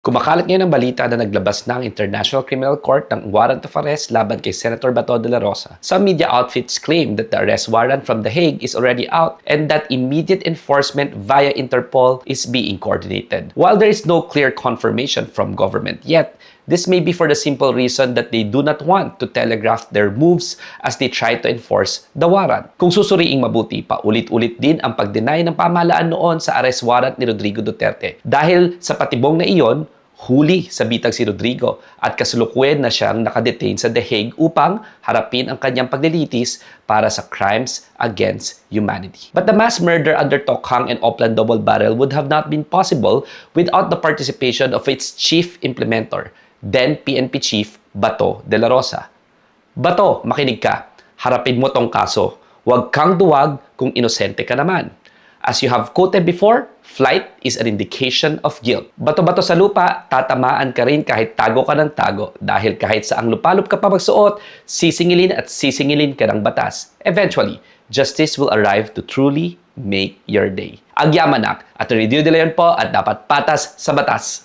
Kumakalat ngayon ang balita na naglabas na ang International Criminal Court ng warrant of arrest laban kay Senator Bato de la Rosa. Some media outfits claim that the arrest warrant from The Hague is already out and that immediate enforcement via Interpol is being coordinated. While there is no clear confirmation from government yet, this may be for the simple reason that they do not want to telegraph their moves as they try to enforce the warrant. Kung susuriing mabuti, paulit-ulit din ang pag-deny ng pamahalaan noon sa arrest warrant ni Rodrigo Duterte. Dahil sa patibong na iyon, huli sa bitag si Rodrigo at kasalukuyan na siyang nakadetain sa The Hague upang harapin ang kanyang paglilitis para sa crimes against humanity. But the mass murder under Tokhang and Oplan Double Barrel would have not been possible without the participation of its chief implementer, then PNP Chief Bato de la Rosa. Bato, makinig ka. Harapin mo tong kaso. Huwag kang duwag kung inosente ka naman. As you have quoted before, flight is an indication of guilt. Bato-bato sa lupa, tatamaan ka rin kahit tago ka ng tago dahil kahit saang lupalop ka pa magsuot, sisingilin at sisingilin ka ng batas. Eventually, justice will arrive to truly make your day. Agyamanak at Dio de Leon po at dapat patas sa batas.